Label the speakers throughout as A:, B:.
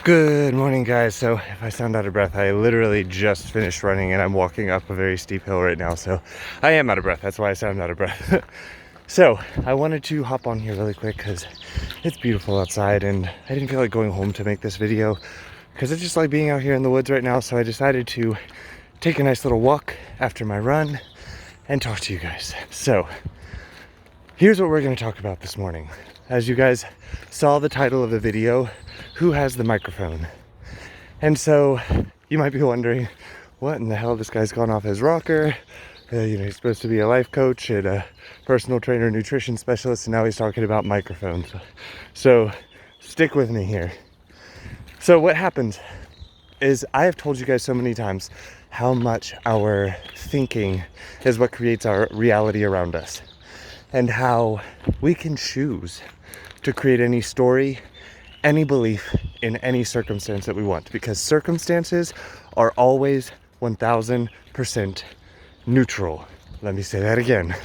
A: Good morning, guys. So if I sound out of breath, I literally just finished running and I'm walking up a very steep hill right now. So I am out of breath. That's why I sound out of breath. So I wanted to hop on here really quick because it's beautiful outside and I didn't feel like going home to make this video because I just like being out here in the woods right now. So I decided to take a nice little walk after my run and talk to you guys. So here's what we're going to talk about this morning. As you guys saw the title of the video, who has the microphone? And so you might be wondering, what in the hell, this guy's gone off his rocker. He's supposed to be a life coach and a personal trainer, nutrition specialist, and now he's talking about microphones. So stick with me here. So what happens is, I have told you guys so many times how much our thinking is what creates our reality around us, and how we can choose to create any story, any belief in any circumstance that we want, because circumstances are always 1000% neutral. Let me say that again.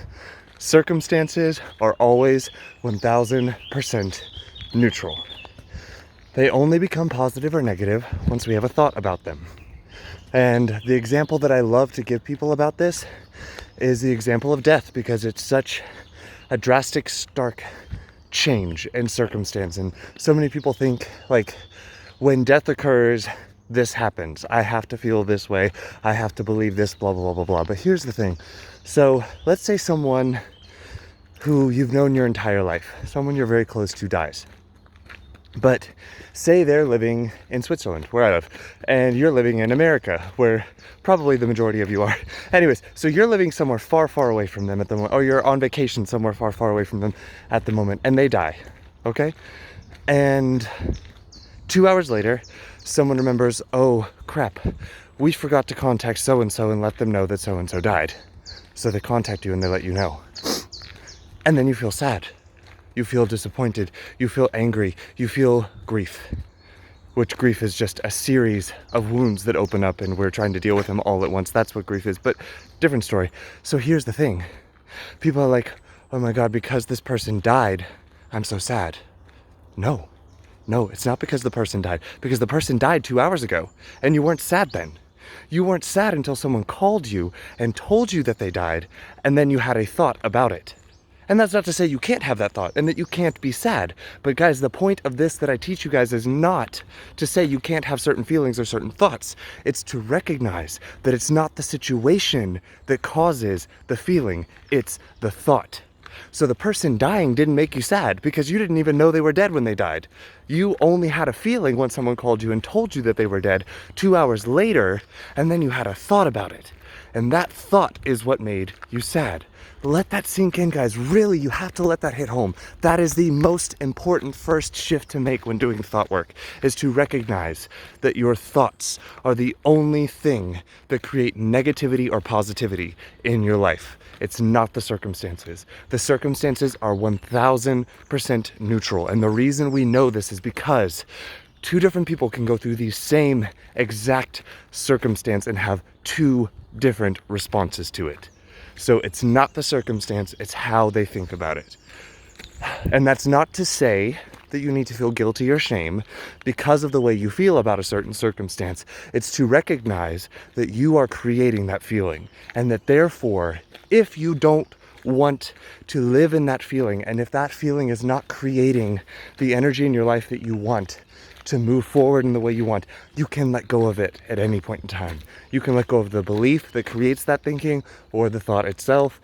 A: Circumstances are always 1000% neutral. They only become positive or negative once we have a thought about them. And the example that I love to give people about this is the example of death, because it's such a drastic, stark change in circumstance. And so many people think, like, when death occurs, this happens. I have to feel this way. I have to believe this, blah, blah, blah, blah. But here's the thing. So let's say someone who you've known your entire life, someone you're very close to, dies. But say they're living in Switzerland, where I live, and you're living in America, where probably the majority of you are. Anyways, so you're living somewhere far, far away from them at the moment, or you're on vacation somewhere far, far away from them at the moment, and they die, okay? And 2 hours later, someone remembers, oh crap, we forgot to contact so-and-so and let them know that so-and-so died. So they contact you and they let you know. And then you feel sad. You feel disappointed, you feel angry, you feel grief, which grief is just a series of wounds that open up and we're trying to deal with them all at once. That's what grief is, but different story. So here's the thing. People are like, oh my God, because this person died, I'm so sad. No, it's not because the person died, because the person died 2 hours ago and you weren't sad then. You weren't sad until someone called you and told you that they died, and then you had a thought about it. And that's not to say you can't have that thought and that you can't be sad. But guys, the point of this that I teach you guys is not to say you can't have certain feelings or certain thoughts. It's to recognize that it's not the situation that causes the feeling, it's the thought. So the person dying didn't make you sad because you didn't even know they were dead when they died. You only had a feeling when someone called you and told you that they were dead 2 hours later, and then you had a thought about it. And that thought is what made you sad. Let that sink in, guys. Really, you have to let that hit home. That is the most important first shift to make when doing thought work, is to recognize that your thoughts are the only thing that create negativity or positivity in your life. It's not the circumstances. The circumstances are 1000% neutral. And the reason we know this is because two different people can go through the same exact circumstance and have two different responses to it. So it's not the circumstance, it's how they think about it. And that's not to say that you need to feel guilty or shame because of the way you feel about a certain circumstance. It's to recognize that you are creating that feeling, and that therefore, if you don't want to live in that feeling, and if that feeling is not creating the energy in your life that you want to move forward in the way you want, you can let go of it at any point in time. You can let go of the belief that creates that thinking or the thought itself.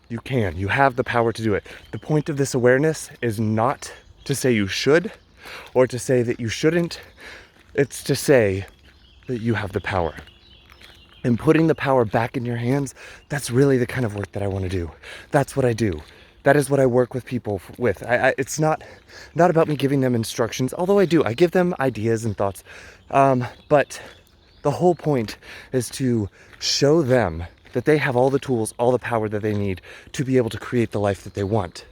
A: You can. You have the power to do it. The point of this awareness is not to say you should or to say that you shouldn't. It's to say that you have the power. And putting the power back in your hands, that's really the kind of work that I want to do. That's what I do. That is what I work with people with. It's not about me giving them instructions, although I do. I give them ideas and thoughts. But the whole point is to show them that they have all the tools, all the power that they need to be able to create the life that they want.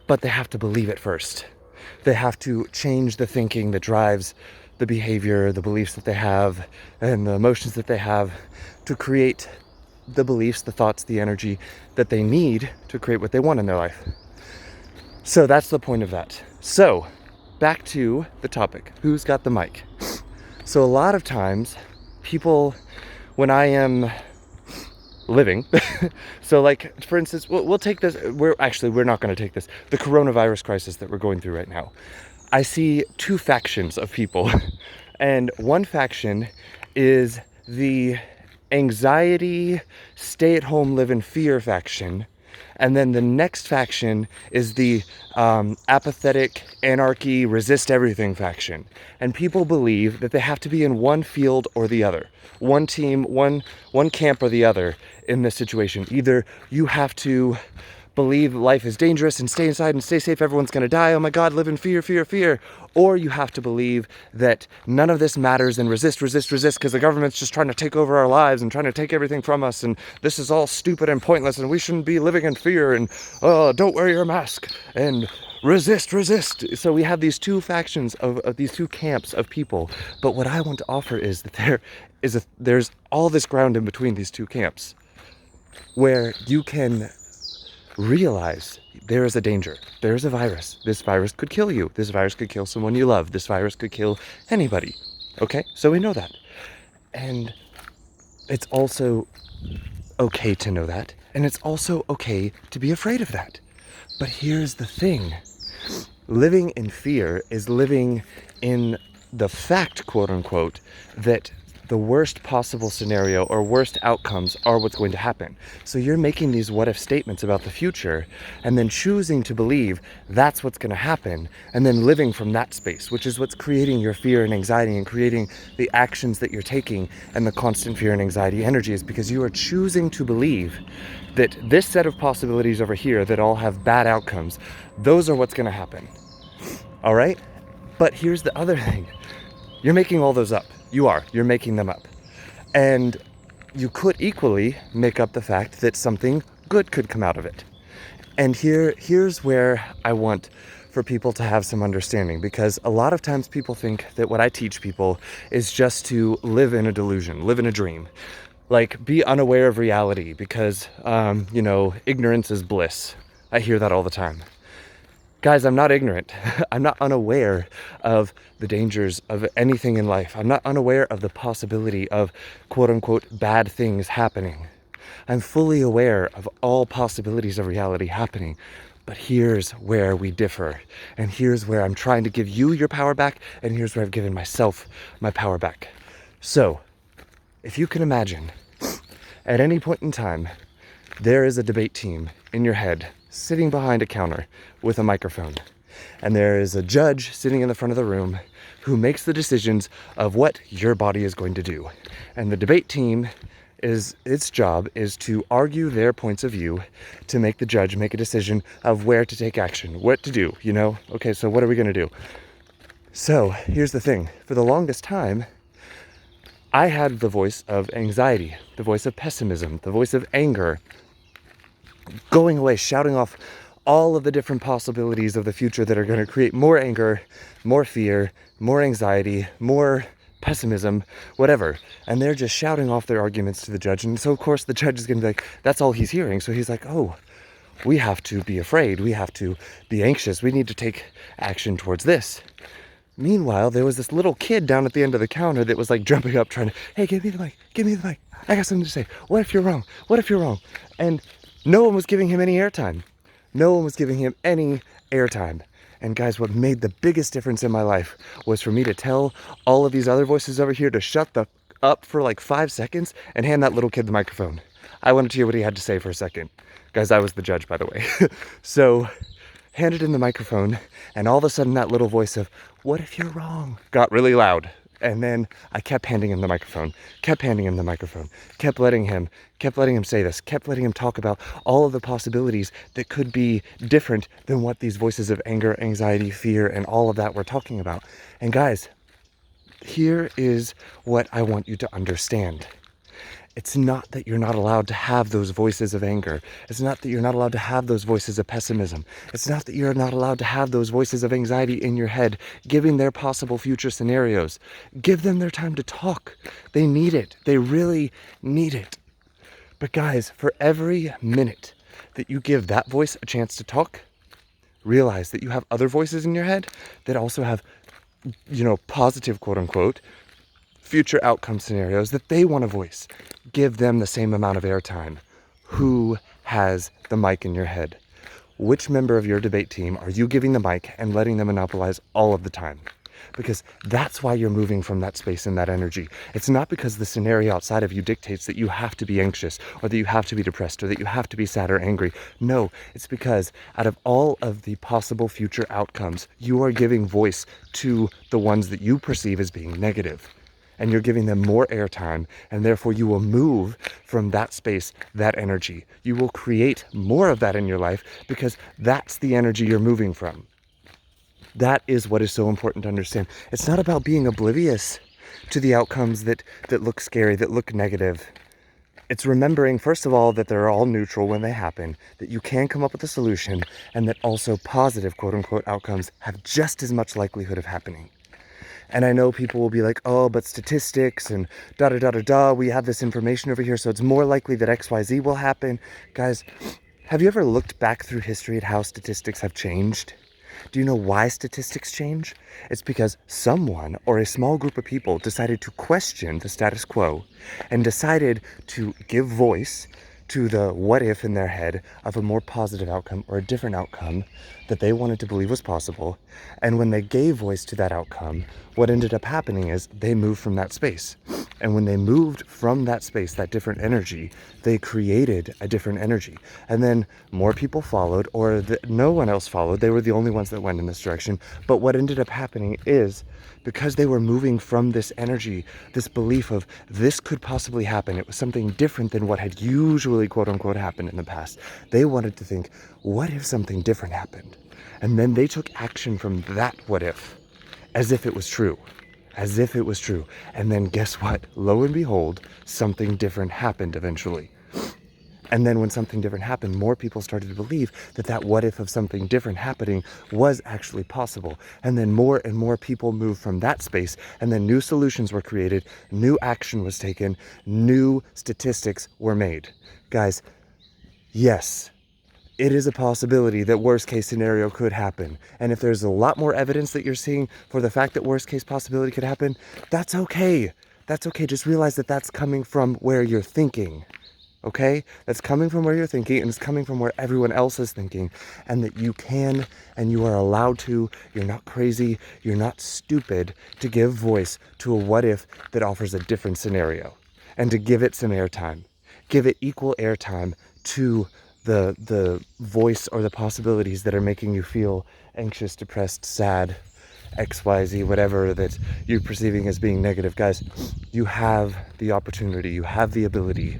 A: But they have to believe it first. They have to change the thinking that drives the behavior, the beliefs that they have, and the emotions that they have to create the beliefs, the thoughts, the energy that they need to create what they want in their life. So that's the point of that. So back to the topic. Who's got the mic? So a lot of times people, when I am living, so like, for instance, we'll take this, we're not going to take this, the coronavirus crisis that we're going through right now. I see two factions of people, and one faction is the anxiety, stay at home, live in fear faction. And then the next faction is the apathetic, anarchy, resist everything faction. And people believe that they have to be in one field or the other, one team, one camp or the other in this situation. Either you have to believe life is dangerous and stay inside and stay safe, everyone's gonna die, oh my God, live in fear, fear, fear. Or you have to believe that none of this matters and resist, because the government's just trying to take over our lives and trying to take everything from us, and this is all stupid and pointless and we shouldn't be living in fear, and don't wear your mask, and resist. So we have these two factions of these two camps of people. But what I want to offer is that there's all this ground in between these two camps where you can realize there is a danger. There is a virus. This virus could kill you. This virus could kill someone you love. This virus could kill anybody. Okay? So we know that. And it's also okay to know that. And it's also okay to be afraid of that. But here's the thing. Living in fear is living in the fact, quote unquote, that the worst possible scenario or worst outcomes are what's going to happen. So you're making these what if statements about the future and then choosing to believe that's what's going to happen, and then living from that space, which is what's creating your fear and anxiety and creating the actions that you're taking and the constant fear and anxiety energy, is because you are choosing to believe that this set of possibilities over here that all have bad outcomes, those are what's going to happen. All right? But here's the other thing. You're making all those up. You're making them up. And you could equally make up the fact that something good could come out of it. And here's where I want for people to have some understanding, because a lot of times people think that what I teach people is just to live in a delusion, live in a dream. Like, be unaware of reality because, ignorance is bliss. I hear that all the time. Guys, I'm not ignorant. I'm not unaware of the dangers of anything in life. I'm not unaware of the possibility of quote unquote bad things happening. I'm fully aware of all possibilities of reality happening. But here's where we differ. And here's where I'm trying to give you your power back. And here's where I've given myself my power back. So, if you can imagine, at any point in time, there is a debate team in your head sitting behind a counter with a microphone. And there is a judge sitting in the front of the room who makes the decisions of what your body is going to do. And the debate team, its job is to argue their points of view to make the judge make a decision of where to take action, what to do, Okay, so what are we going to do? So here's the thing. For the longest time, I had the voice of anxiety, the voice of pessimism, the voice of anger, going away, shouting off all of the different possibilities of the future that are going to create more anger, more fear, more anxiety, more pessimism, whatever. And they're just shouting off their arguments to the judge. And so, of course, the judge is going to be like, that's all he's hearing. So he's like, oh, we have to be afraid. We have to be anxious. We need to take action towards this. Meanwhile, there was this little kid down at the end of the counter that was like jumping up, trying to, hey, give me the mic. I got something to say. What if you're wrong? And no one was giving him any airtime. And guys, what made the biggest difference in my life was for me to tell all of these other voices over here to shut up for like 5 seconds and hand that little kid the microphone. I wanted to hear what he had to say for a second. Guys, I was the judge, by the way. So, handed him the microphone, and all of a sudden that little voice of, what if you're wrong, got really loud. And then I kept handing him the microphone, kept letting him say this, kept letting him talk about all of the possibilities that could be different than what these voices of anger, anxiety, fear, and all of that were talking about. And guys, here is what I want you to understand. It's not that you're not allowed to have those voices of anger. It's not that you're not allowed to have those voices of pessimism. It's not that you're not allowed to have those voices of anxiety in your head, giving their possible future scenarios. Give them their time to talk. They need it. They really need it. But guys, for every minute that you give that voice a chance to talk, realize that you have other voices in your head that also have, positive, quote unquote, future outcome scenarios that they want to voice. Give them the same amount of airtime. Who has the mic in your head? Which member of your debate team are you giving the mic and letting them monopolize all of the time? Because that's why you're moving from that space and that energy. It's not because the scenario outside of you dictates that you have to be anxious or that you have to be depressed or that you have to be sad or angry. No, it's because out of all of the possible future outcomes, you are giving voice to the ones that you perceive as being negative. And you're giving them more airtime, and therefore you will move from that space, that energy. You will create more of that in your life because that's the energy you're moving from. That is what is so important to understand. It's not about being oblivious to the outcomes that look scary, that look negative. It's remembering, first of all, that they're all neutral when they happen, that you can come up with a solution, and that also positive, quote unquote, outcomes have just as much likelihood of happening. And I know people will be like, oh, but statistics and da-da-da-da-da, we have this information over here, so it's more likely that XYZ will happen. Guys, have you ever looked back through history at how statistics have changed? Do you know why statistics change? It's because someone or a small group of people decided to question the status quo and decided to give voice to the what if in their head of a more positive outcome or a different outcome that they wanted to believe was possible. And when they gave voice to that outcome, what ended up happening is they moved from that space. And when they moved from that space, that different energy, they created a different energy. And then more people followed, or no one else followed. They were the only ones that went in this direction. But what ended up happening is, because they were moving from this energy, this belief of this could possibly happen, it was something different than what had usually, quote unquote, happened in the past. They wanted to think, what if something different happened? And then they took action from that what if, as if it was true. As if it was true. And then guess what? Lo and behold, something different happened eventually. And then when something different happened, more people started to believe that that what if of something different happening was actually possible. And then more and more people moved from that space, and then new solutions were created, new action was taken, new statistics were made. Guys, yes, it is a possibility that worst case scenario could happen. And if there's a lot more evidence that you're seeing for the fact that worst case possibility could happen, that's okay. That's okay. Just realize that that's coming from where you're thinking. Okay? That's coming from where you're thinking, and it's coming from where everyone else is thinking, and that you can and you are allowed to. You're not crazy, you're not stupid to give voice to a what if that offers a different scenario, and to give it some airtime. Give it equal airtime to the voice or the possibilities that are making you feel anxious, depressed, sad, XYZ, whatever that you're perceiving as being negative. Guys, you have the opportunity, you have the ability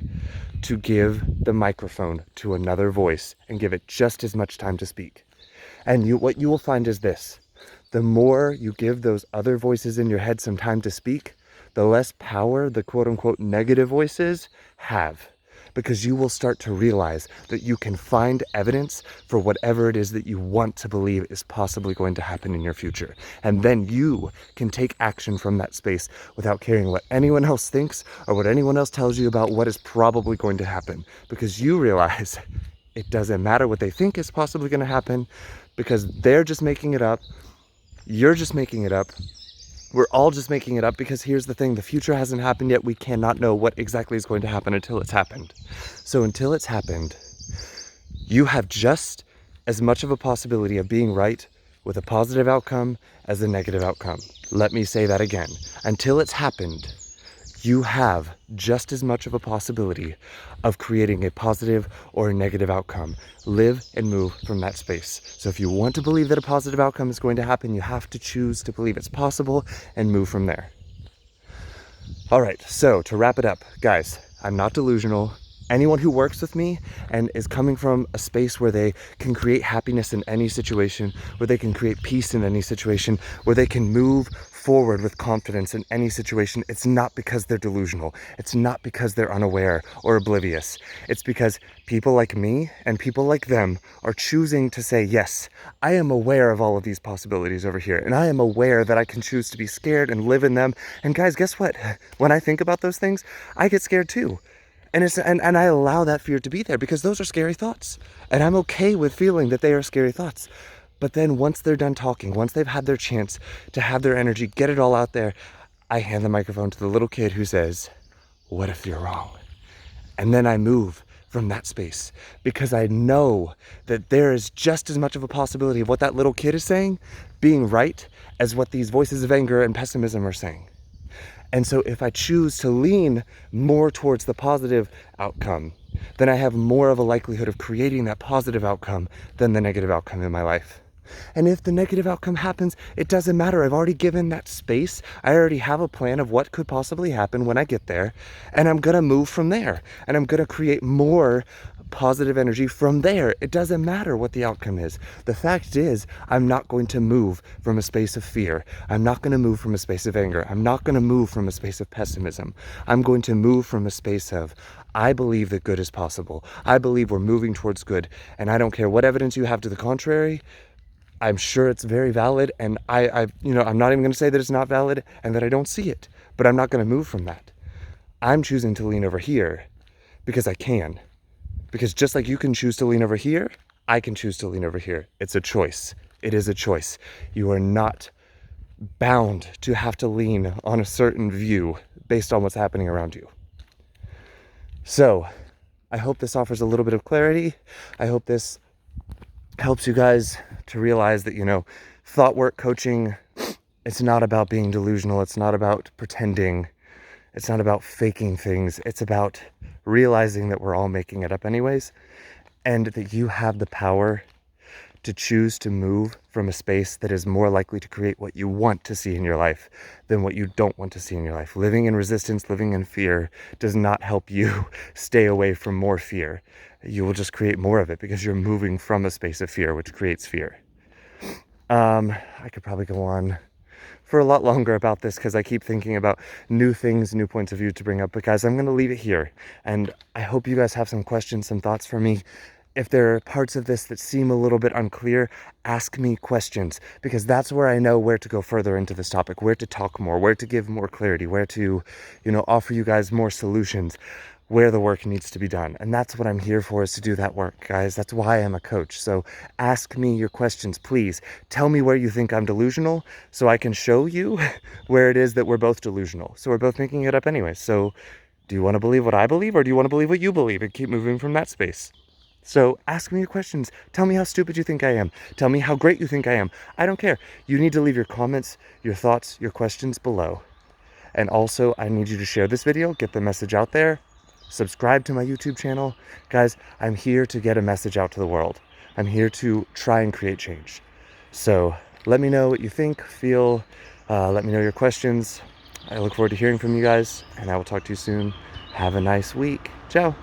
A: to give the microphone to another voice and give it just as much time to speak. And what you will find is this: the more you give those other voices in your head some time to speak, the less power the quote unquote negative voices have. Because you will start to realize that you can find evidence for whatever it is that you want to believe is possibly going to happen in your future. And then you can take action from that space without caring what anyone else thinks or what anyone else tells you about what is probably going to happen. Because you realize it doesn't matter what they think is possibly going to happen, because they're just making it up. You're just making it up. We're all just making it up, because here's the thing: the future hasn't happened yet. We cannot know what exactly is going to happen until it's happened. So until it's happened, you have just as much of a possibility of being right with a positive outcome as a negative outcome. Let me say that again. Until it's happened, you have just as much of a possibility of creating a positive or a negative outcome. Live and move from that space. So if you want to believe that a positive outcome is going to happen, you have to choose to believe it's possible and move from there. All right, so to wrap it up, guys, I'm not delusional. Anyone who works with me and is coming from a space where they can create happiness in any situation, where they can create peace in any situation, where they can move forward with confidence in any situation, it's not because they're delusional. It's not because they're unaware or oblivious. It's because people like me and people like them are choosing to say, yes, I am aware of all of these possibilities over here, and I am aware that I can choose to be scared and live in them. And guys, guess what? When I think about those things, I get scared too. And I allow that fear to be there, because those are scary thoughts. And I'm okay with feeling that they are scary thoughts. But then once they're done talking, once they've had their chance to have their energy, get it all out there, I hand the microphone to the little kid who says, "What if you're wrong?" And then I move from that space because I know that there is just as much of a possibility of what that little kid is saying being right as what these voices of anger and pessimism are saying. And so if I choose to lean more towards the positive outcome, then I have more of a likelihood of creating that positive outcome than the negative outcome in my life. And if the negative outcome happens, it doesn't matter. I've already given that space. I already have a plan of what could possibly happen when I get there. And I'm going to move from there. And I'm going to create more positive energy from there. It doesn't matter what the outcome is. The fact is, I'm not going to move from a space of fear. I'm not going to move from a space of anger. I'm not going to move from a space of pessimism. I'm going to move from a space of, I believe that good is possible. I believe we're moving towards good. And I don't care what evidence you have to the contrary. I'm sure it's very valid, and I'm not even going to say that it's not valid and that I don't see it, but I'm not going to move from that. I'm choosing to lean over here because I can. Because just like you can choose to lean over here, I can choose to lean over here. It's a choice. It is a choice. You are not bound to have to lean on a certain view based on what's happening around you. So, I hope this offers a little bit of clarity. I hope this helps you guys to realize that, thought work coaching, it's not about being delusional. It's not about pretending. It's not about faking things. It's about realizing that we're all making it up anyways, and that you have the power to choose to move from a space that is more likely to create what you want to see in your life than what you don't want to see in your life. Living in resistance, living in fear does not help you stay away from more fear. You will just create more of it because you're moving from a space of fear, which creates fear. I could probably go on for a lot longer about this because I keep thinking about new things, new points of view to bring up, but guys, I'm going to leave it here. And I hope you guys have some questions, some thoughts for me. If there are parts of this that seem a little bit unclear, ask me questions, because that's where I know where to go further into this topic, where to talk more, where to give more clarity, where to, offer you guys more solutions, where the work needs to be done. And that's what I'm here for, is to do that work, guys. That's why I'm a coach. So ask me your questions, please. Tell me where you think I'm delusional so I can show you where it is that we're both delusional. So we're both making it up anyway. So do you want to believe what I believe, or do you want to believe what you believe and keep moving from that space? So ask me your questions. Tell me how stupid you think I am. Tell me how great you think I am. I don't care. You need to leave your comments, your thoughts, your questions below. And also, I need you to share this video, get the message out there. Subscribe to my YouTube channel. Guys, I'm here to get a message out to the world. I'm here to try and create change. So let me know what you think, feel. Let me know your questions. I look forward to hearing from you guys, and I will talk to you soon. Have a nice week. Ciao.